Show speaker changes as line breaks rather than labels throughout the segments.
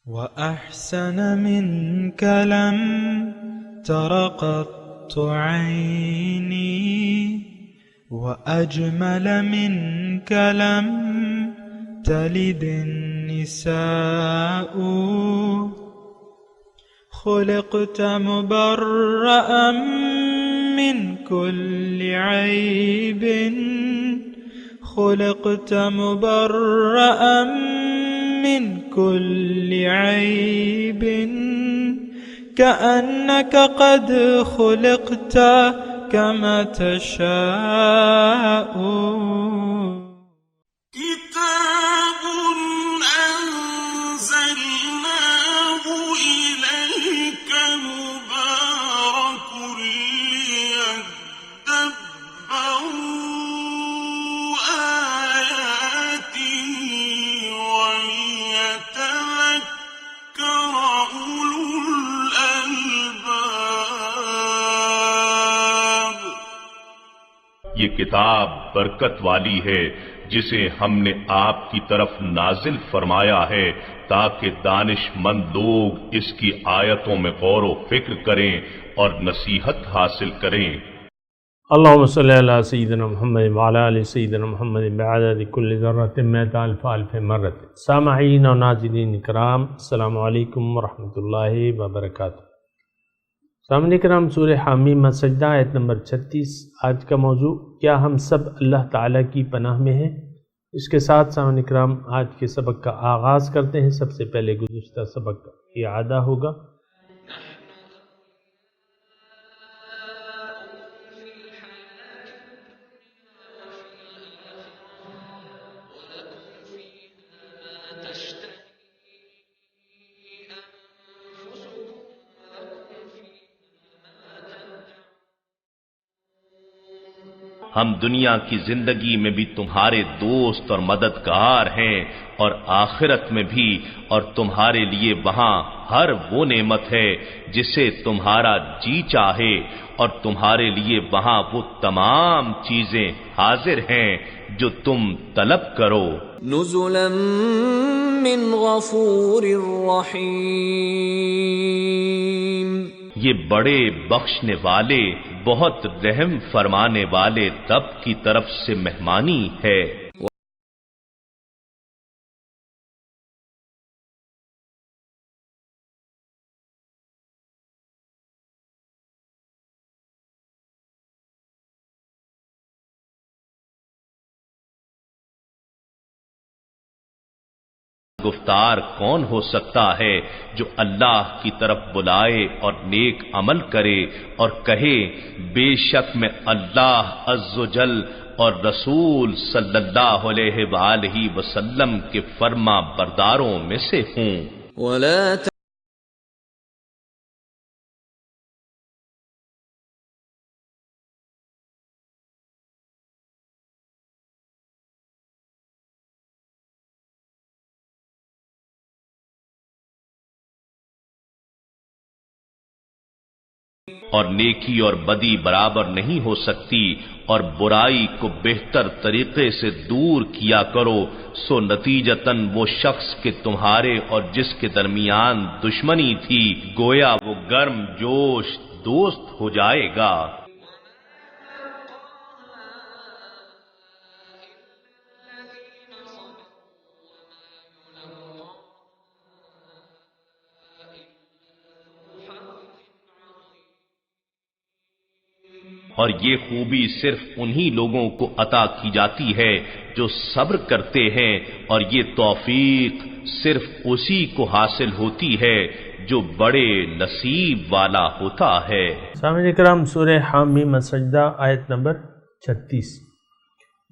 وأحسن منك لم تر قط عيني وأجمل منك لم تلد النساء خلقت مبرأ من كل عيب خلقت مبرأ من كل عيب كأنك قد خلقت كما تشاء
كتاب أنزلناه إليك مبارك ليدبروا آياته وليتذكر أولو الألباب۔
یہ کتاب برکت والی ہے جسے ہم نے آپ کی طرف نازل فرمایا ہے تاکہ دانش مند لوگ اس کی آیتوں میں غور و فکر کریں اور نصیحت حاصل کریں۔
اللہم صلی علی سیدنا محمد وعلی آل سیدنا محمد بعدد کل ذرۃ مئۃ الف الف مرۃ۔ سامعین و ناظرین کرام، السلام علیکم ورحمۃ اللہ وبرکاتہ۔ سامعین کرام، سورہ حامیم سجدہ آیت نمبر 36 آج کا موضوع، کیا ہم سب اللہ تعالیٰ کی پناہ میں ہیں؟ اس کے ساتھ سامعین کرام آج کے سبق کا آغاز کرتے ہیں۔ سب سے پہلے گزشتہ سبق کا اعادہ ہوگا۔
ہم دنیا کی زندگی میں بھی تمہارے دوست اور مددگار ہیں اور آخرت میں بھی، اور تمہارے لیے وہاں ہر وہ نعمت ہے جسے تمہارا جی چاہے، اور تمہارے لیے وہاں وہ تمام چیزیں حاضر ہیں جو تم طلب کرو۔
نزلا من غفور رحیم،
یہ بڑے بخشنے والے، بہت رحم فرمانے والے رب کی طرف سے مہمانی ہے۔ گفتار کون ہو سکتا ہے جو اللہ کی طرف بلائے اور نیک عمل کرے اور کہے بے شک میں اللہ عز و جل اور رسول صلی اللہ علیہ وآلہ وسلم کے فرما برداروں میں سے ہوں۔
ولا
اور نیکی اور بدی برابر نہیں ہو سکتی، اور برائی کو بہتر طریقے سے دور کیا کرو، سو نتیجتاً وہ شخص کے تمہارے اور جس کے درمیان دشمنی تھی گویا وہ گرم جوش دوست ہو جائے گا۔ اور یہ خوبی صرف انہی لوگوں کو عطا کی جاتی ہے جو صبر کرتے ہیں، اور یہ توفیق صرف اسی کو حاصل ہوتی ہے جو بڑے نصیب والا ہوتا ہے۔
سامعین کرام، سورہ حامیم سجدہ آیت نمبر 36۔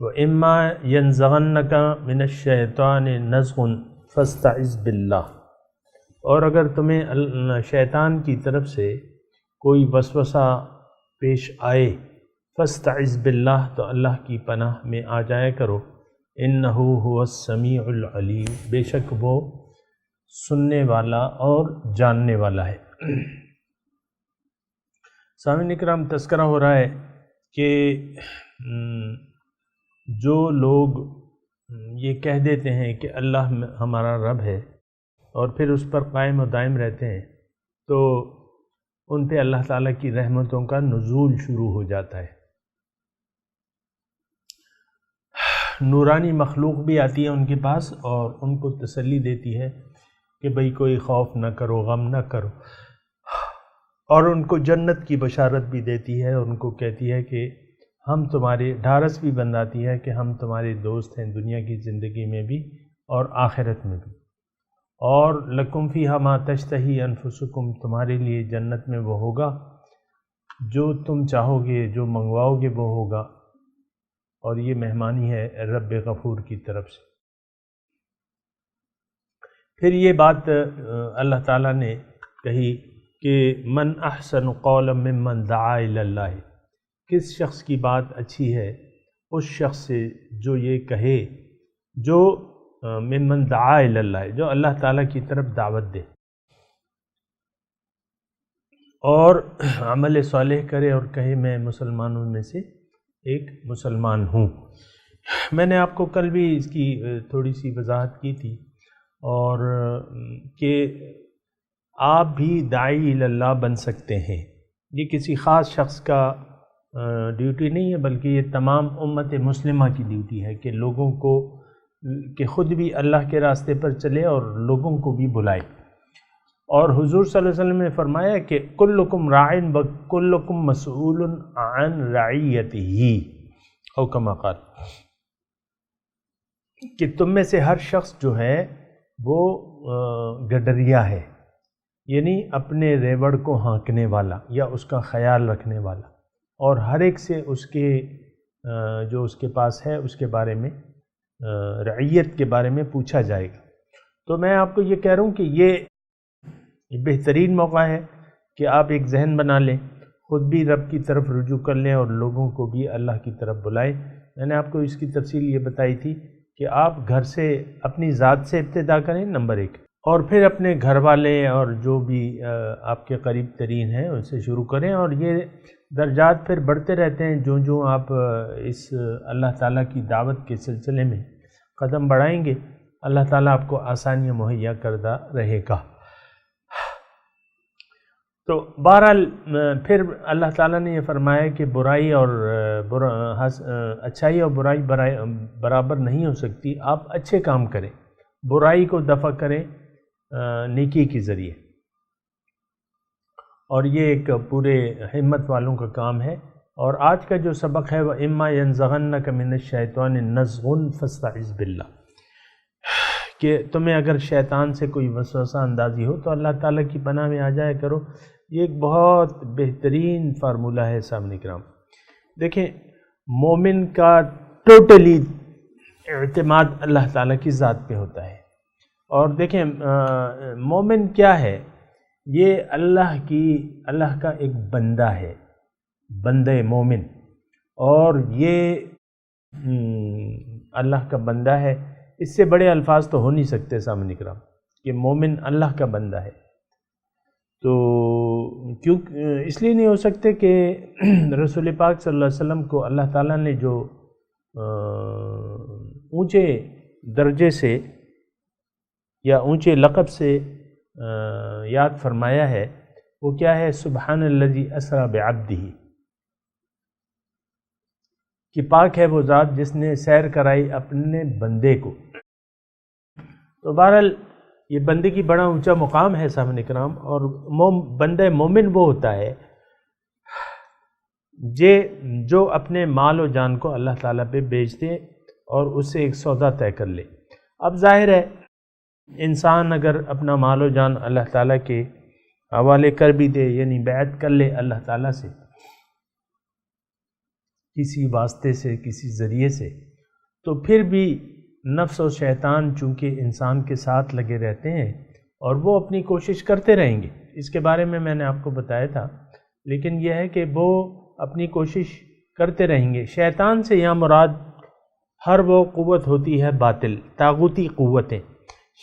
وَإِمَّا يَنزَغَنَّكَ مِنَ الشَّيْطَانِ نَزْغٌ فَاسْتَعِذْ بِاللَّهِ، اور اگر تمہیں شیطان کی طرف سے کوئی وسوسہ پیش آئے، فاستعذ باللہ، تو اللہ کی پناہ میں آ جایا کرو، انہ هو السمیع العلیم، بے شک وہ سننے والا اور جاننے والا ہے۔ سامعین اکرام، تذکرہ ہو رہا ہے کہ جو لوگ یہ کہہ دیتے ہیں کہ اللہ ہمارا رب ہے اور پھر اس پر قائم و دائم رہتے ہیں تو ان پہ اللہ تعالیٰ کی رحمتوں کا نزول شروع ہو جاتا ہے۔ نورانی مخلوق بھی آتی ہے ان کے پاس اور ان کو تسلی دیتی ہے کہ بھئی کوئی خوف نہ کرو، غم نہ کرو، اور ان کو جنت کی بشارت بھی دیتی ہے، ان کو کہتی ہے کہ ہم تمہارے، ڈھارس بھی بنداتی ہے کہ ہم تمہارے دوست ہیں دنیا کی زندگی میں بھی اور آخرت میں بھی، اور لکم فیہا ما تشتہی انفسکم، تمہارے لیے جنت میں وہ ہوگا جو تم چاہو گے، جو منگواؤ گے وہ ہوگا، اور یہ مہمانی ہے رب غفور کی طرف سے۔ پھر یہ بات اللہ تعالیٰ نے کہی کہ من احسن قولا ممن دعا الی اللہ، کس شخص کی بات اچھی ہے اس شخص سے جو یہ کہے، جو ممن دعا الی اللہ، جو اللہ تعالیٰ کی طرف دعوت دے اور عمل صالح کرے اور کہے میں مسلمانوں میں سے ایک مسلمان ہوں۔ میں نے آپ کو کل بھی اس کی تھوڑی سی وضاحت کی تھی، اور کہ آپ بھی داعی الی اللہ بن سکتے ہیں، یہ کسی خاص شخص کا ڈیوٹی نہیں ہے، بلکہ یہ تمام امت مسلمہ کی ڈیوٹی ہے کہ لوگوں کو، کہ خود بھی اللہ کے راستے پر چلے اور لوگوں کو بھی بلائے۔ اور حضور صلی اللہ علیہ وسلم نے فرمایا کہ کلکم راعٍ وکلکم مسئول عن رعیتہ، او کما قال، کہ تم میں سے ہر شخص جو ہے وہ گڈریا ہے، یعنی اپنے ریوڑ کو ہانکنے والا یا اس کا خیال رکھنے والا، اور ہر ایک سے اس کے جو اس کے پاس ہے اس کے بارے میں، رعیت کے بارے میں پوچھا جائے گا۔ تو میں آپ کو یہ کہہ رہا ہوں کہ یہ بہترین موقع ہے کہ آپ ایک ذہن بنا لیں، خود بھی رب کی طرف رجوع کر لیں اور لوگوں کو بھی اللہ کی طرف بلائیں۔ میں نے آپ کو اس کی تفصیل یہ بتائی تھی کہ آپ گھر سے، اپنی ذات سے ابتدا کریں نمبر 1، اور پھر اپنے گھر والے اور جو بھی آپ کے قریب ترین ہیں ان سے شروع کریں، اور یہ درجات پھر بڑھتے رہتے ہیں جو آپ اس اللہ تعالیٰ کی دعوت کے سلسلے میں قدم بڑھائیں گے، اللہ تعالیٰ آپ کو آسانیاں مہیا کردہ رہے گا۔ تو بہرحال پھر اللہ تعالیٰ نے یہ فرمایا کہ برائی اور اچھائی اور برائی برابر نہیں ہو سکتی، آپ اچھے کام کریں، برائی کو دفع کریں نیکی کے ذریعے، اور یہ ایک پورے ہمت والوں کا کام ہے۔ اور آج کا جو سبق ہے وہ اما ینزغنک من الشیطان نزغ فاستعذ باللہ، کہ تمہیں اگر شیطان سے کوئی وسوسہ اندازی ہو تو اللہ تعالیٰ کی پناہ میں آ جایا کرو۔ یہ ایک بہت بہترین فارمولہ ہے سامنے کرام۔ دیکھیں، مومن کا ٹوٹلی اعتماد اللہ تعالیٰ کی ذات پہ ہوتا ہے، اور دیکھیں مومن کیا ہے، یہ اللہ کا ایک بندہ ہے، بندہ مومن، اور یہ اللہ کا بندہ ہے۔ اس سے بڑے الفاظ تو ہو نہیں سکتے سامنے کرام کہ مومن اللہ کا بندہ ہے۔ تو کیوں اس لیے نہیں ہو سکتے کہ رسول پاک صلی اللہ علیہ وسلم کو اللہ تعالیٰ نے جو اونچے درجے سے یا اونچے لقب سے یاد فرمایا ہے، وہ کیا ہے؟ سبحان الذی اسری بعبدہ، کہ پاک ہے وہ ذات جس نے سیر کرائی اپنے بندے کو۔ تو بہرحال یہ بندے کی بڑا اونچا مقام ہے سامنے کرام، اور بندہ مومن وہ ہوتا ہے جو اپنے مال و جان کو اللہ تعالیٰ پہ بیچ دے اور اس سے ایک سودا طے کر لے۔ اب ظاہر ہے انسان اگر اپنا مال و جان اللہ تعالیٰ کے حوالے کر بھی دے، یعنی بیعت کر لے اللہ تعالیٰ سے کسی واسطے سے، کسی ذریعے سے، تو پھر بھی نفس و شیطان چونکہ انسان کے ساتھ لگے رہتے ہیں اور وہ اپنی کوشش کرتے رہیں گے، اس کے بارے میں نے آپ کو بتایا تھا، لیکن یہ ہے کہ وہ اپنی کوشش کرتے رہیں گے۔ شیطان سے یہاں مراد ہر وہ قوت ہوتی ہے باطل، طاغوتی قوتیں۔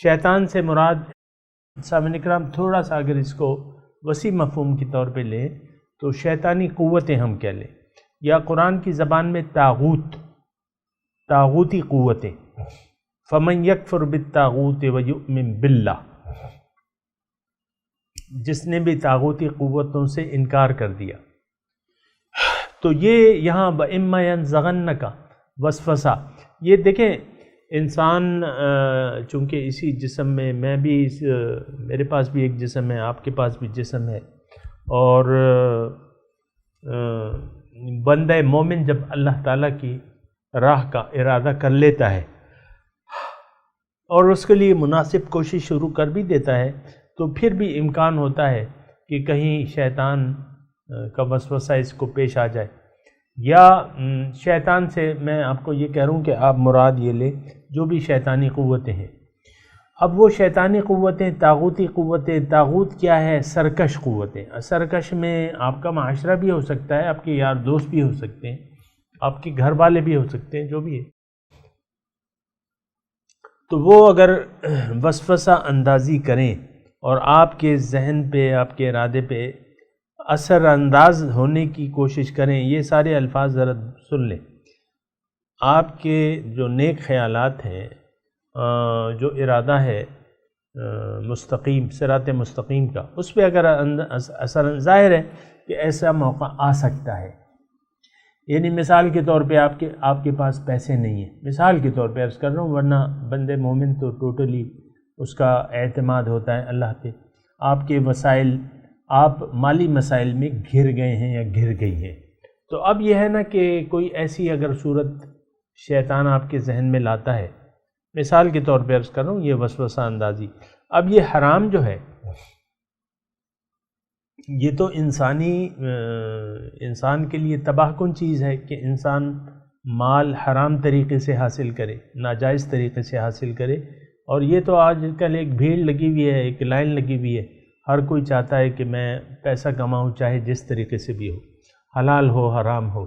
شیطان سے مراد سامعین کرام تھوڑا سا اگر اس کو وسیع مفہوم کے طور پہ لیں تو شیطانی قوتیں ہم کہہ لیں، یا قرآن کی زبان میں طاغوتی قوتیں۔ فمن یکفر بالطاغوت ویؤمن باللہ، جس نے بھی طاغوتی قوتوں سے انکار کر دیا. تو یہ یہاں وَإِمَّا يَنزَغَنَّكَ وسوسہ، یہ دیکھیں انسان چونکہ اسی جسم میں بھی میرے پاس بھی ایک جسم ہے، آپ کے پاس بھی جسم ہے، اور بندہ مومن جب اللہ تعالیٰ کی راہ کا ارادہ کر لیتا ہے اور اس کے لیے مناسب کوشش شروع کر بھی دیتا ہے، تو پھر بھی امکان ہوتا ہے کہ کہیں شیطان کا وسوسہ اس کو پیش آ جائے، یا شیطان سے میں آپ کو یہ کہہ رہا ہوں کہ آپ مراد یہ لیں جو بھی شیطانی قوتیں ہیں. اب وہ شیطانی قوتیں، طاغوتی قوتیں، طاغوت کیا ہے؟ سرکش قوتیں. سرکش میں آپ کا معاشرہ بھی ہو سکتا ہے، آپ کے یار دوست بھی ہو سکتے ہیں، آپ کے گھر والے بھی ہو سکتے ہیں، جو بھی ہے. تو وہ اگر وسوسہ اندازی کریں اور آپ کے ذہن پہ، آپ کے ارادے پہ اثر انداز ہونے کی کوشش کریں، یہ سارے الفاظ ذرا سن لیں. آپ کے جو نیک خیالات ہیں، جو ارادہ ہے مستقیم، صراط مستقیم کا، اس پہ اگر اثر، ظاہر ہے کہ ایسا موقع آ سکتا ہے. یعنی مثال کے طور پہ آپ کے پاس پیسے نہیں ہیں، مثال کے طور پہ عرض کر رہا ہوں، ورنہ بندے مومن تو ٹوٹلی اس کا اعتماد ہوتا ہے اللہ پہ. آپ کے وسائل، آپ مالی مسائل میں گھر گئے ہیں یا گھر گئی ہیں، تو اب یہ ہے نا کہ کوئی ایسی اگر صورت شیطان آپ کے ذہن میں لاتا ہے، مثال کے طور پہ عرض کر رہا ہوں، یہ وسوسہ اندازی. اب یہ حرام جو ہے، یہ تو انسان کے لیے تباہ کن چیز ہے کہ انسان مال حرام طریقے سے حاصل کرے، ناجائز طریقے سے حاصل کرے. اور یہ تو آج کل ایک بھیڑ لگی ہوئی ہے، ایک لائن لگی ہوئی ہے، ہر کوئی چاہتا ہے کہ میں پیسہ کماؤں، چاہے جس طریقے سے بھی ہو، حلال ہو حرام ہو،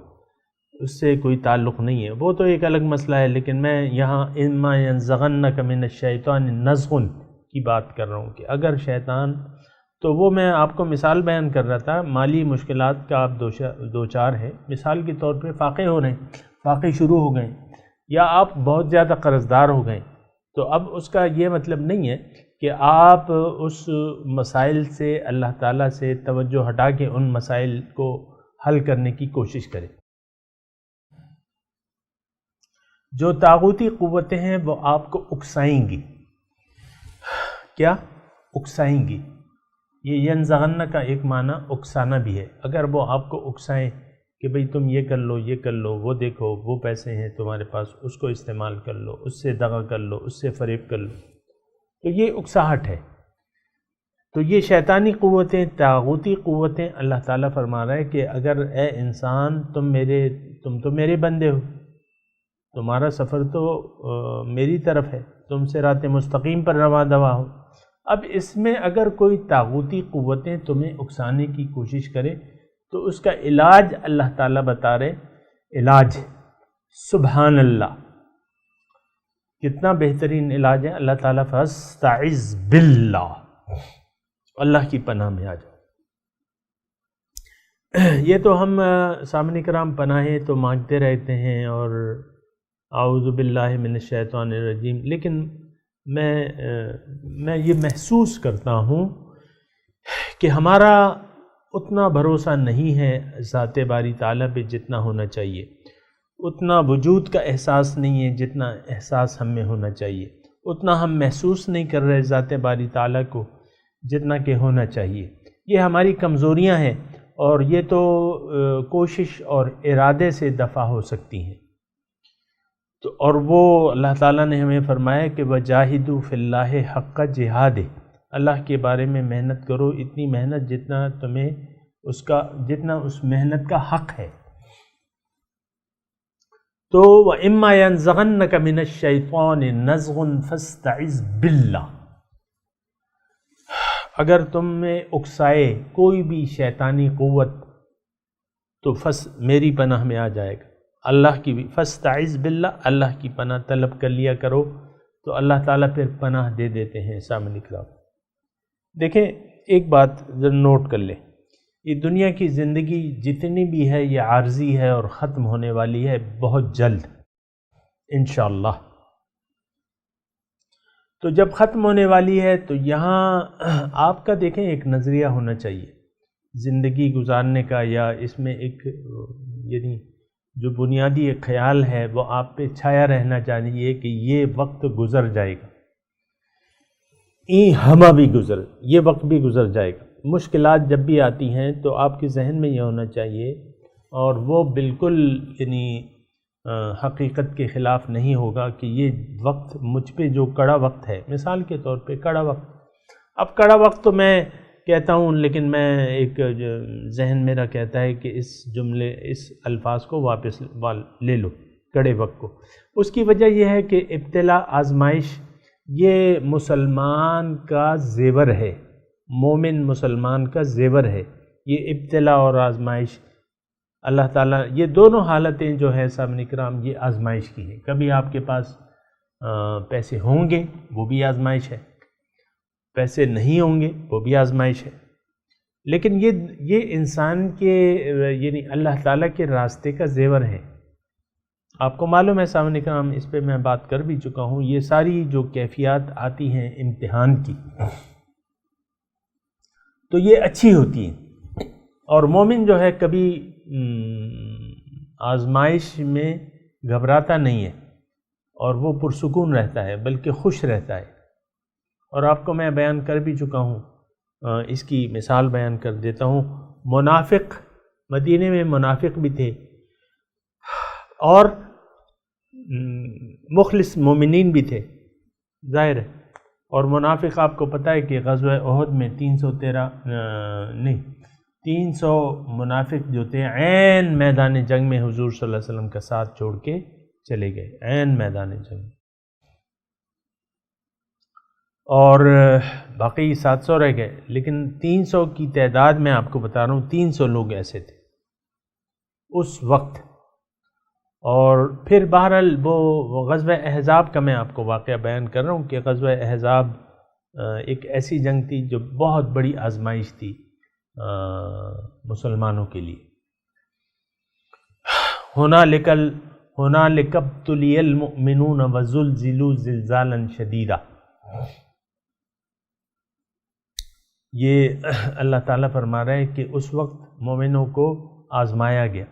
اس سے کوئی تعلق نہیں ہے، وہ تو ایک الگ مسئلہ ہے. لیکن میں یہاں اِمَّا يَنزَغَنَّكَ مِنَ الشَّيْطَانِ نَزْغٌ کی بات کر رہا ہوں کہ اگر شیطان، تو وہ میں آپ کو مثال بیان کر رہا تھا، مالی مشکلات کا آپ دو چار ہیں، مثال کے طور پہ فاقے ہو رہے ہیں، فاقے شروع ہو گئے، یا آپ بہت زیادہ قرض دار ہو گئے. تو اب اس کا یہ مطلب نہیں ہے کہ آپ اس مسائل سے اللہ تعالیٰ سے توجہ ہٹا کے ان مسائل کو حل کرنے کی کوشش کریں. جو طاغوتی قوتیں ہیں وہ آپ کو اکسائیں گی. کیا؟ اکسائیں گی. یہ ینزغن کا ایک معنی اکسانا بھی ہے. اگر وہ آپ کو اکسائیں کہ بھئی تم یہ کر لو، یہ کر لو، وہ دیکھو وہ پیسے ہیں تمہارے پاس، اس کو استعمال کر لو، اس سے دغا کر لو، اس سے فریب کر لو، تو یہ اکساہٹ ہے. تو یہ شیطانی قوتیں، طاغوتی قوتیں، اللہ تعالیٰ فرما رہا ہے کہ اگر اے انسان تم تو میرے بندے ہو، تمہارا سفر تو میری طرف ہے، تم صراط مستقیم پر رواں دوا ہو. اب اس میں اگر کوئی طاغوتی قوتیں تمہیں اکسانے کی کوشش کرے تو اس کا علاج اللہ تعالیٰ بتا رہے. علاج سبحان اللہ، کتنا بہترین علاج ہے. اللہ تعالیٰ فاستعذ باللہ، اللہ کی پناہ میں آ جاؤ. یہ تو ہم سامعین کرام پناہیں تو مانگتے رہتے ہیں اور اعوذ باللہ من الشیطان الرجیم، لیکن میں یہ محسوس کرتا ہوں کہ ہمارا اتنا بھروسہ نہیں ہے ذات باری تعالیٰ پہ جتنا ہونا چاہیے، اتنا وجود کا احساس نہیں ہے جتنا احساس ہم میں ہونا چاہیے، اتنا ہم محسوس نہیں کر رہے ذات باری تعالیٰ کو جتنا کہ ہونا چاہیے. یہ ہماری کمزوریاں ہیں اور یہ تو کوشش اور ارادے سے دفع ہو سکتی ہیں. تو اور وہ اللہ تعالیٰ نے ہمیں فرمایا کہ وَجَاهِدُوا فِي اللَّهِ حَقَّ جِهَادِهِ، اللہ کے بارے میں محنت کرو، اتنی محنت جتنا اس محنت کا حق ہے. تو وَإِمَّا يَنزَغَنَّكَ مِنَ الشَّيْطَانِ نَزْغٌ فَاسْتَعِذْ بِاللَّهِ، اگر تم میں اکسائے کوئی بھی شیطانی قوت تو میری پناہ میں آ جائے گا. اللہ کی بھی فاستعذ باللہ، اللہ کی پناہ طلب کر لیا کرو تو اللہ تعالیٰ پھر پناہ دے دیتے ہیں. سامنے کرام دیکھیں، ایک بات ذرا نوٹ کر لیں، یہ دنیا کی زندگی جتنی بھی ہے یہ عارضی ہے اور ختم ہونے والی ہے بہت جلد انشاءاللہ. تو جب ختم ہونے والی ہے تو یہاں آپ کا دیکھیں ایک نظریہ ہونا چاہیے زندگی گزارنے کا، یا اس میں ایک یعنی جو بنیادی ایک خیال ہے وہ آپ پہ چھایا رہنا چاہیے کہ یہ وقت گزر جائے گا، ہمہ بھی یہ وقت بھی گزر جائے گا۔ مشکلات جب بھی آتی ہیں تو آپ کے ذہن میں یہ ہونا چاہیے، اور وہ بالکل یعنی حقیقت کے خلاف نہیں ہوگا کہ یہ وقت مجھ پہ جو کڑا وقت ہے، مثال کے طور پہ کڑا وقت، اب کڑا وقت تو میں کہتا ہوں لیکن میں ایک ذہن میرا کہتا ہے کہ اس الفاظ کو واپس لے لو کڑے وقت کو۔ اس کی وجہ یہ ہے کہ ابتلا، آزمائش یہ مسلمان کا زیور ہے، مومن مسلمان کا زیور ہے، یہ ابتلا اور آزمائش اللہ تعالیٰ، یہ دونوں حالتیں جو ہے سامعین کرام یہ آزمائش کی ہیں۔ کبھی آپ کے پاس پیسے ہوں گے وہ بھی آزمائش ہے، پیسے نہیں ہوں گے وہ بھی آزمائش ہے، لیکن یہ انسان کے یعنی اللہ تعالیٰ کے راستے کا زیور ہے۔ آپ کو معلوم ہے سامعین کرام، اس پہ میں بات کر بھی چکا ہوں، یہ ساری جو کیفیات آتی ہیں امتحان کی تو یہ اچھی ہوتی ہیں، اور مومن جو ہے کبھی آزمائش میں گھبراتا نہیں ہے، اور وہ پرسکون رہتا ہے بلکہ خوش رہتا ہے۔ اور آپ کو میں بیان کر بھی چکا ہوں، اس کی مثال بیان کر دیتا ہوں۔ منافق، مدینے میں منافق بھی تھے اور مخلص مومنین بھی تھے، ظاہر ہے۔ اور منافق آپ کو پتہ ہے کہ غزوہ احد میں 300 منافق جو تھے عین میدان جنگ میں حضور صلی اللہ علیہ وسلم کا ساتھ چھوڑ کے چلے گئے، عین میدان جنگ، اور باقی 700 رہ گئے، لیکن 300 کی تعداد میں آپ کو بتا رہا ہوں، 300 لوگ ایسے تھے اس وقت۔ اور پھر بہرحال وہ غزوہ احزاب کا میں آپ کو واقعہ بیان کر رہا ہوں کہ غزوہ احزاب ایک ایسی جنگ تھی جو بہت بڑی آزمائش تھی مسلمانوں کے لیے۔ ہنالک ابتلی المؤمنون وزلزلوا زلزالا شدیدا، یہ اللہ تعالیٰ فرما رہا ہے کہ اس وقت مومنوں کو آزمایا گیا،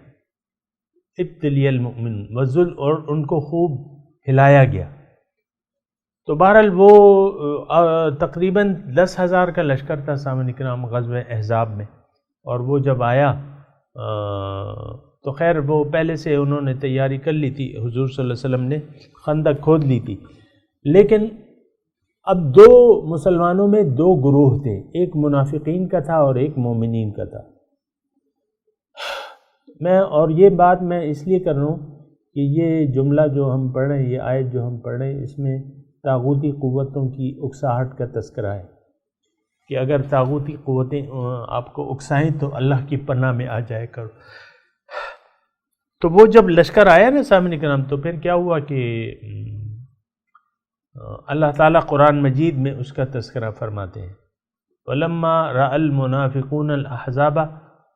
ابتلی المؤمنون اور ان کو خوب ہلایا گیا۔ تو بہرحال وہ تقریباً 10,000 کا لشکر تھا سامعین کرام غزوہ احزاب میں، اور وہ جب آیا تو خیر وہ پہلے سے انہوں نے تیاری کر لی تھی، حضور صلی اللہ علیہ وسلم نے خندق کھود لی تھی، لیکن اب دو مسلمانوں میں 2 گروہ تھے، ایک منافقین کا تھا اور ایک مومنین کا تھا۔ اور یہ بات میں اس لیے کر رہا ہوں کہ یہ جملہ جو ہم پڑھ رہے ہیں، یہ آیت جو ہم پڑھ رہے ہیں، اس میں طاغوتی قوتوں کی اکساہٹ کا تذکرہ ہے کہ اگر طاغوتی قوتیں آپ کو اکسائیں تو اللہ کی پناہ میں آ جائے کرو۔ تو وہ جب لشکر آیا نا سامعین کرام، تو پھر کیا ہوا کہ اللہ تعالیٰ قرآن مجید میں اس کا تذکرہ فرماتے ہیں، وَلَمَّا رَأَى الْمُنَافِقُونَ الْأَحْزَابَ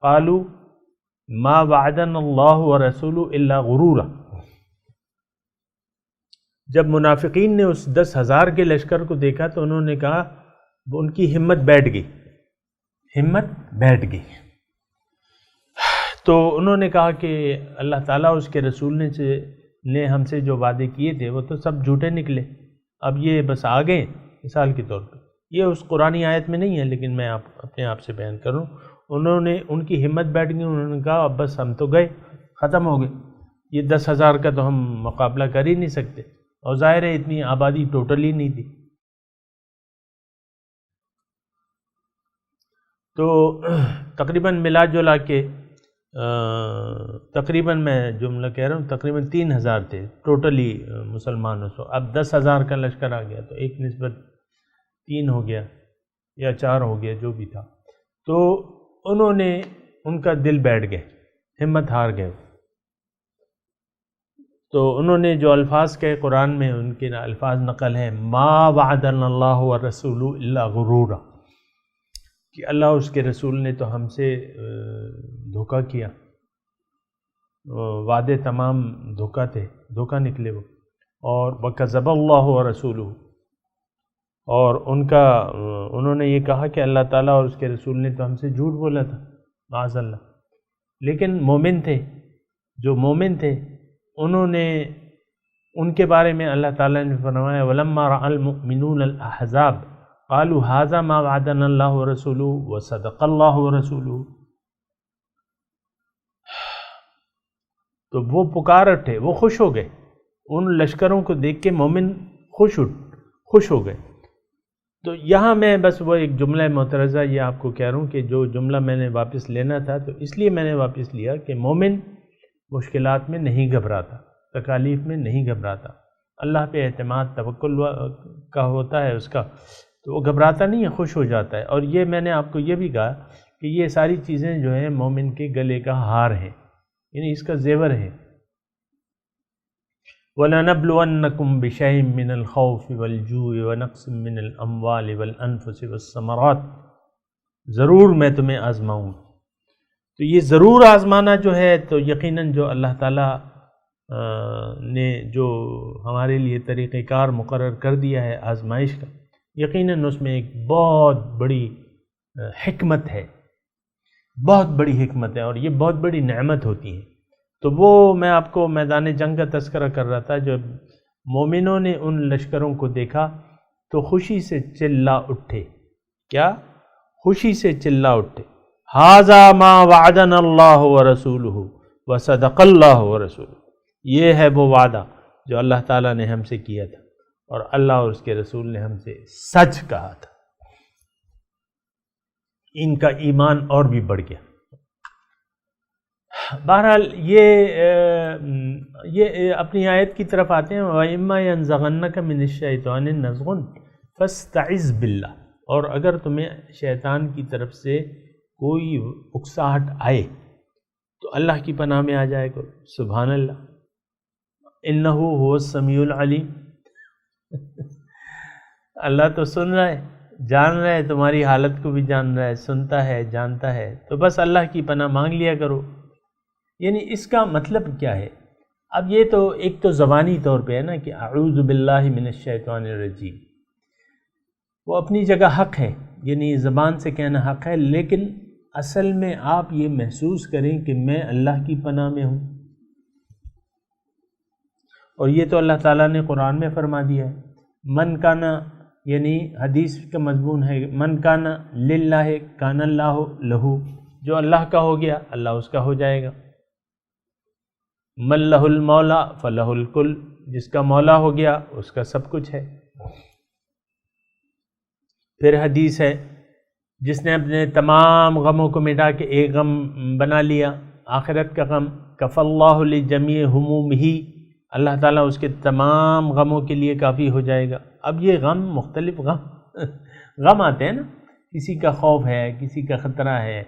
قَالُوا مَا وَعَدَنَا اللَّهُ وَرَسُولُهُ إِلَّا غُرُورًا۔ جب منافقین نے اس 10,000 کے لشکر کو دیکھا تو انہوں نے کہا، ان کی ہمت بیٹھ گئی، تو انہوں نے کہا کہ اللہ تعالیٰ اس کے رسول نے ہم سے جو وعدے کیے تھے وہ تو سب جھوٹے نکلے، اب یہ بس آ گئے۔ مثال کے طور پہ یہ اس قرآنی آیت میں نہیں ہے لیکن میں اپنے آپ سے بیان کروں، ان کی ہمت بیٹھ گئی، انہوں نے کہا اب بس ہم تو گئے، ختم ہو گئے، یہ 10,000 کا تو ہم مقابلہ کر ہی نہیں سکتے، اور ظاہر ہے اتنی آبادی ٹوٹل ہی نہیں تھی۔ تو تقریباً ملا جلا کے تقریباً میں جملہ کہہ رہا ہوں تقریباً 3,000 تھے ٹوٹلی مسلمانوں سے، اب 10,000 کا لشکر آ گیا تو ایک نسبت 3 ہو گیا یا 4 ہو گیا جو بھی تھا، تو انہوں نے ان کا دل بیٹھ گئے، ہمت ہار گئے، تو انہوں نے جو الفاظ کہے قرآن میں ان کے الفاظ نقل ہیں، ما وعدنا اللہ ورسولہ الا غرورا، کہ اللہ اس کے رسول نے تو ہم سے دھوکہ کیا، وعدے تمام دھوکہ تھے، دھوکہ نکلے وہ، اور وَكَذَبَ اللَّهُ وَرَسُولُهُ، اور انہوں نے یہ کہا کہ اللہ تعالیٰ اور اس کے رسول نے تو ہم سے جھوٹ بولا تھا معاذ اللہ، لیکن مومن تھے، جو مومن تھے انہوں نے، ان کے بارے میں اللہ تعالیٰ نے فرمایا وَلَمَّا رَأَى الْمُؤْمِنُونَ الْأَحْزَابَ قَالُوا هَذَا مَا وَعَدَنَا اللَّهُ وَرَسُولُهُ وَصَدَقَ اللَّهُ وَرَسُولُهُ، تو وہ پکار اٹھے، وہ خوش ہو گئے، ان لشکروں کو دیکھ کے مومن خوش ہو گئے۔ تو یہاں میں بس وہ ایک جملہ معترضہ یہ آپ کو کہہ رہا ہوں کہ جو جملہ میں نے واپس لینا تھا تو اس لیے میں نے واپس لیا کہ مومن مشکلات میں نہیں گھبراتا، تکالیف میں نہیں گھبراتا، اللہ پہ اعتماد توکل کا ہوتا ہے اس کا، تو وہ گھبراتا نہیں ہے، خوش ہو جاتا ہے۔ اور یہ میں نے آپ کو یہ بھی کہا کہ یہ ساری چیزیں جو ہیں مومن کے گلے کا ہار ہیں، یعنی اس کا زیور ہے۔ وَلَنَبْلُوَنَّكُمْ بِشَيْءٍ مِّنَ الْخَوْفِ وَالْجُوعِ وَنَقْصٍ مِّنَ الْأَمْوَالِ وَالْأَنفُسِ وَالثَّمَرَاتِ، ضرور میں تمہیں آزماؤں گا۔ تو یہ ضرور آزمانا جو ہے تو یقیناً جو اللہ تعالیٰ نے جو ہمارے لیے طریقہ کار مقرر کر دیا ہے آزمائش کا، یقیناً اس میں ایک بہت بڑی حکمت ہے، بہت بڑی حکمت ہے، اور یہ بہت بڑی نعمت ہوتی ہے۔ تو وہ میں آپ کو میدان جنگ کا تذکرہ کر رہا تھا، جب مومنوں نے ان لشکروں کو دیکھا تو خوشی سے چلا اٹھے، کیا؟ خوشی سے چلا اٹھے، ھذا ما وعدنا اللہ ورسولہ وصدق اللہ ورسولہ، یہ ہے وہ وعدہ جو اللہ تعالیٰ نے ہم سے کیا تھا اور اللہ اور اس کے رسول نے ہم سے سچ کہا تھا۔ ان کا ایمان اور بھی بڑھ گیا۔ بہرحال یہ اپنی آیت کی طرف آتے ہیں، وَإِمَّا يَنزَغَنَّكَ مِنَ الشَّيْطَانِ نَزْغٌ فَاسْتَعِذْ بِاللَّهِ، اور اگر تمہیں شیطان کی طرف سے کوئی اکساہٹ آئے تو اللہ کی پناہ میں آ جائے گا، سبحان اللہ، اِنَّهُ هُوَ السَّمِيعُ الْعَلِيمُ، اللہ تو سن رہا ہے، جان رہا ہے، تمہاری حالت کو بھی جان رہا ہے، سنتا ہے، جانتا ہے، تو بس اللہ کی پناہ مانگ لیا کرو۔ یعنی اس کا مطلب کیا ہے؟ اب یہ تو ایک تو زبانی طور پہ ہے نا کہ اعوذ باللہ من الشیطان الرجیم، وہ اپنی جگہ حق ہے، یعنی زبان سے کہنا حق ہے، لیکن اصل میں آپ یہ محسوس کریں کہ میں اللہ کی پناہ میں ہوں، اور یہ تو اللہ تعالیٰ نے قرآن میں فرما دیا ہے، من کانا، یعنی حدیث کا مضمون ہے، من کانا للہ کان اللہ لہو، جو اللہ کا ہو گیا اللہ اس کا ہو جائے گا، من لہ المولا فلہ الکل، جس کا مولا ہو گیا اس کا سب کچھ ہے۔ پھر حدیث ہے، جس نے اپنے تمام غموں کو مٹا کے ایک غم بنا لیا، آخرت کا غم، کف اللہ لجمیع ہمومہ، اللہ تعالیٰ اس کے تمام غموں کے لیے کافی ہو جائے گا۔ اب یہ غم مختلف غم آتے ہیں نا، کسی کا خوف ہے، کسی کا خطرہ ہے،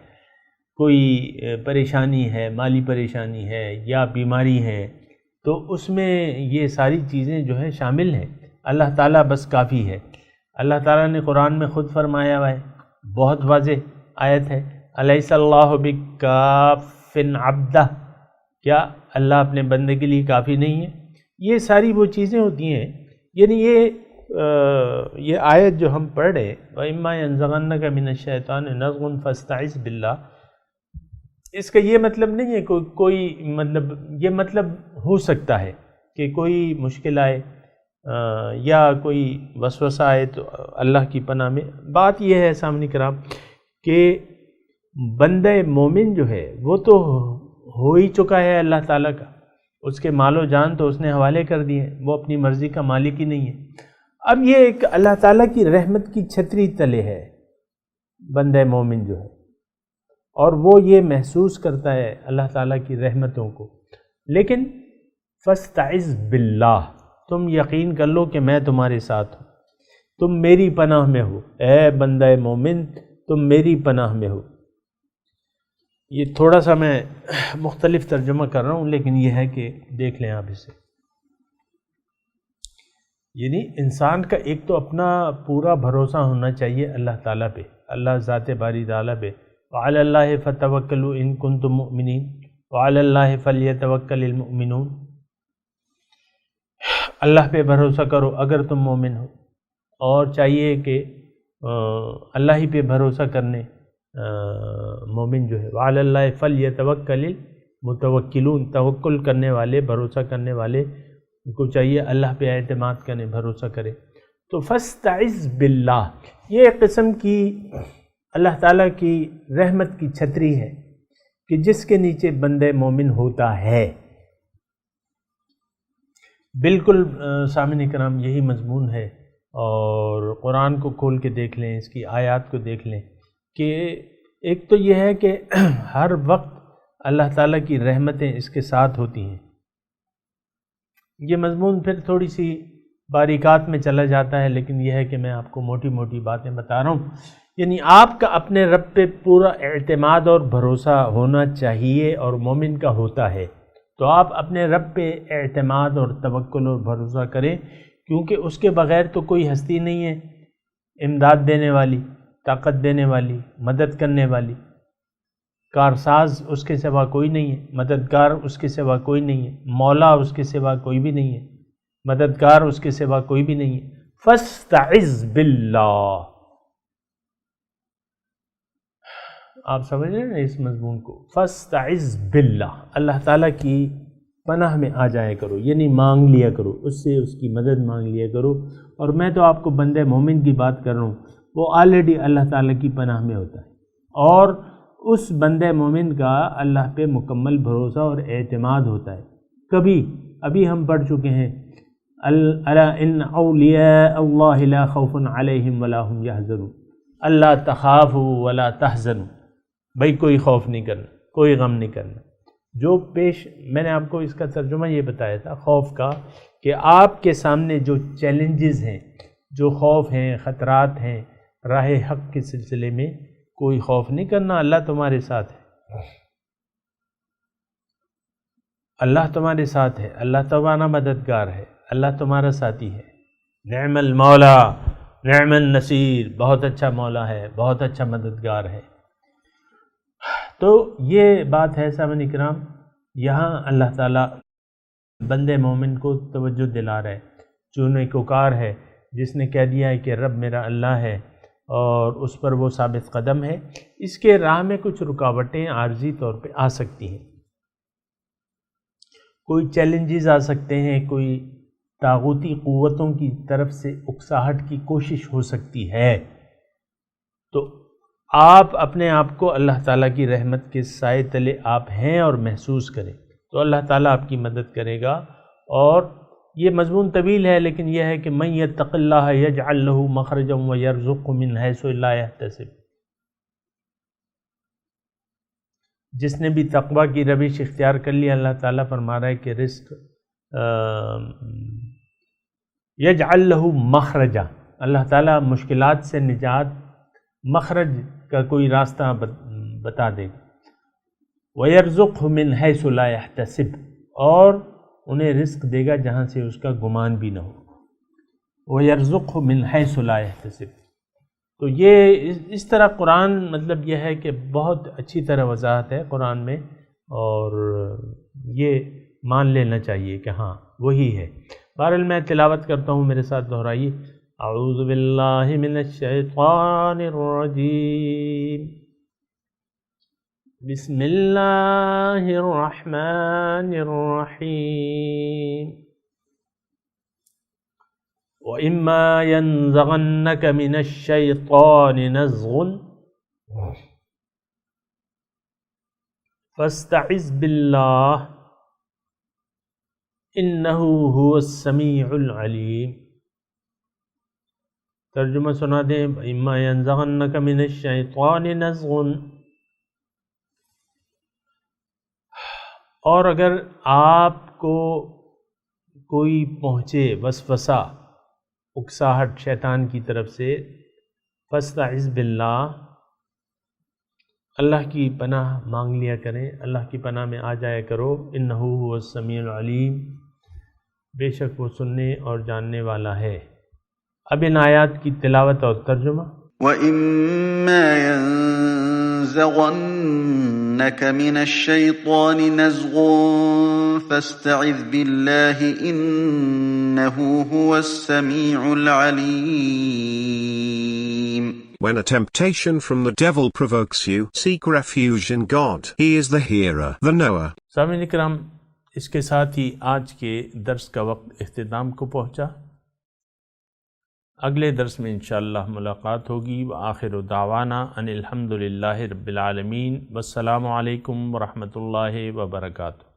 کوئی پریشانی ہے، مالی پریشانی ہے یا بیماری ہے، تو اس میں یہ ساری چیزیں جو ہے شامل ہیں، اللہ تعالیٰ بس کافی ہے۔ اللہ تعالیٰ نے قرآن میں خود فرمایا ہوا ہے، بہت واضح آیت ہے، الیس اللہ بکاف عبدہ، کیا اللہ اپنے بندے کے لیے کافی نہیں ہے؟ یہ ساری وہ چیزیں ہوتی ہیں، یعنی یہ آیت جو ہم پڑھ رہے وَإِمَّا يَنزَغَنَّكَ مِنَ الشَّيْطَانِ نَزْغٌ فَاسْتَعِذْ بِاللَّهِ، اس کا یہ مطلب نہیں ہے کوئی مطلب، یہ مطلب ہو سکتا ہے کہ کوئی مشکل آئے یا کوئی وسوسہ آئے تو اللہ کی پناہ میں۔ بات یہ ہے سامنے کرام کہ بندہ مومن جو ہے وہ تو ہو ہی چکا ہے اللہ تعالیٰ کا، اس کے مال و جان تو اس نے حوالے کر دیے، وہ اپنی مرضی کا مالک ہی نہیں ہے۔ اب یہ ایک اللہ تعالیٰ کی رحمت کی چھتری تلے ہے بندہ مومن جو ہے، اور وہ یہ محسوس کرتا ہے اللہ تعالیٰ کی رحمتوں کو، لیکن فاستعذ باللہ، تم یقین کر لو کہ میں تمہارے ساتھ ہوں، تم میری پناہ میں ہو، اے بندہ مومن تم میری پناہ میں ہو۔ یہ تھوڑا سا میں مختلف ترجمہ کر رہا ہوں، لیکن یہ ہے کہ دیکھ لیں آپ اسے، یعنی انسان کا ایک تو اپنا پورا بھروسہ ہونا چاہیے اللہ تعالیٰ پہ، اللہ ذات باری تعالیٰ پہ، وعلی اللہ فتوکلوا ان کنتم مؤمنین وعلی اللہ فلیتوکل المؤمنون، اللہ پہ بھروسہ کرو اگر تم مومن ہو، اور چاہیے کہ اللہ ہی پہ بھروسہ کرنے مومن جو ہے وعلی اللہ فلیتوکل المتوکلون، توکل کرنے والے، بھروسہ کرنے والے کو چاہیے اللہ پہ اعتماد کرنے، بھروسہ کرے۔ تو فاستعذ باللہ، یہ ایک قسم کی اللہ تعالیٰ کی رحمت کی چھتری ہے کہ جس کے نیچے بندہ مومن ہوتا ہے۔ بالکل سامعین کرام یہی مضمون ہے، اور قرآن کو کھول کے دیکھ لیں، اس کی آیات کو دیکھ لیں کہ ایک تو یہ ہے کہ ہر وقت اللہ تعالیٰ کی رحمتیں اس کے ساتھ ہوتی ہیں۔ یہ مضمون پھر تھوڑی سی باریکات میں چلا جاتا ہے، لیکن یہ ہے کہ میں آپ کو موٹی موٹی باتیں بتا رہا ہوں۔ یعنی آپ کا اپنے رب پہ پورا اعتماد اور بھروسہ ہونا چاہیے، اور مومن کا ہوتا ہے، تو آپ اپنے رب پہ اعتماد اور توکل اور بھروسہ کریں، کیونکہ اس کے بغیر تو کوئی ہستی نہیں ہے امداد دینے والی، طاقت دینے والی، مدد کرنے والی۔ کارساز اس کے سوا کوئی نہیں ہے، مددگار اس کے سوا کوئی نہیں ہے، مولا اس کے سوا کوئی بھی نہیں ہے، مددگار اس کے سوا کوئی بھی نہیں ہے۔ فاستعذ باللہ، آپ سمجھ رہے ہیں نا اس مضمون کو؟ فاستعذ باللہ، اللہ تعالیٰ کی پناہ میں آ جایا کرو، یعنی مانگ لیا کرو اس سے، اس کی مدد مانگ لیا کرو۔ اور میں تو آپ کو بندے مومن کی بات کر رہا ہوں، وہ آلریڈی اللہ تعالیٰ کی پناہ میں ہوتا ہے، اور اس بندے مومن کا اللہ پہ مکمل بھروسہ اور اعتماد ہوتا ہے۔ کبھی ابھی ہم پڑھ چکے ہیں الا ان اولیاء اللہ لا خوف علیہم ولا هم يحزنون، اللہ تخافوا ولا تحزنوا، بھائی کوئی خوف نہیں کرنا، کوئی غم نہیں کرنا۔ جو میں نے آپ کو اس کا ترجمہ یہ بتایا تھا خوف کا، کہ آپ کے سامنے جو چیلنجز ہیں، جو خوف ہیں، خطرات ہیں راہ حق کے سلسلے میں، کوئی خوف نہیں کرنا، اللہ تمہارے ساتھ ہے، اللہ تمہارے ساتھ ہے، اللہ تمہارا مددگار ہے، اللہ تمہارا ساتھی ہے۔ نعم المولا نعم النصیر، بہت اچھا مولا ہے، بہت اچھا مددگار ہے۔ تو یہ بات ہے سامعین کرام، یہاں اللہ تعالیٰ بندے مومن کو توجہ دلا رہا ہے، جو نیکوکار ہے، جس نے کہہ دیا ہے کہ رب میرا اللہ ہے اور اس پر وہ ثابت قدم ہے۔ اس کے راہ میں کچھ رکاوٹیں عارضی طور پہ آ سکتی ہیں، کوئی چیلنجز آ سکتے ہیں، کوئی طاغوتی قوتوں کی طرف سے اکساہٹ کی کوشش ہو سکتی ہے۔ تو آپ اپنے آپ کو اللہ تعالیٰ کی رحمت کے سائے تلے آپ ہیں اور محسوس کریں، تو اللہ تعالیٰ آپ کی مدد کرے گا۔ اور یہ مضمون طویل ہے، لیکن یہ ہے کہ من یتق اللہ یجعل لہ مخرجا ویرزقہ من حیث لا یحتسب، جس نے بھی تقوی کی روش اختیار کر لی، اللہ تعالیٰ فرما رہا ہے کہ رزق یجعل لہ مخرجا، اللہ تعالیٰ مشکلات سے نجات، مخرج کا کوئی راستہ بتا دے گا۔ وَيَرْزُقْهُ مِنْ حَيْثُ لَا يَحْتَسِبُ، اور انہیں رزق دے گا جہاں سے اس کا گمان بھی نہ ہو۔ وَيَرْزُقْهُ مِنْ حَيْثُ لَا يَحْتَسِبُ، تو یہ اس طرح قرآن مطلب یہ ہے کہ بہت اچھی طرح وضاحت ہے قرآن میں، اور یہ مان لینا چاہیے کہ ہاں وہی ہے۔ بہرحال میں تلاوت کرتا ہوں، میرے ساتھ دہرائیے۔ اعوذ باللہ من الشیطان الرجیم، بسم اللہ الرحمن الرحیم۔ وَإِمَّا يَنزَغَنَّكَ مِنَ الشَّيْطَانِ نَزْغٌ فَاسْتَعِذْ بِاللَّهِ إِنَّهُ هُوَ السَّمِيعُ الْعَلِيمُ۔ ترجمہ سنا دیں، اما ینزغنک من الشیطان نزغ، اور اگر آپ کو کوئی پہنچے وسوسہ، اکساہٹ شیطان کی طرف سے، فاستعذ باللہ، اللہ کی پناہ مانگ لیا کریں، اللہ کی پناہ میں آ جایا کرو۔ انہ هو السمیع العلیم، بے شک وہ سننے اور جاننے والا ہے۔ اب ان آیات کی تلاوت اور ترجمہ۔
وَإِمَّا يَنزَغَنَّكَ مِنَ الشَّيْطَانِ نَزْغٌ فَاسْتَعِذْ بِاللَّهِ إِنَّهُ إنه هو السميع العليم.
When a temptation from the devil provokes you, seek refuge in God. He is the hearer, the knower.
سامعین کرام، اس کے ساتھ ہی آج کے درس کا وقت اختتام کو پہنچا۔ اگلے درس میں انشاءاللہ ملاقات ہوگی۔ وآخر دعوانا ان الحمد للہ رب العالمین، والسلام علیکم ورحمۃ اللہ وبرکاتہ۔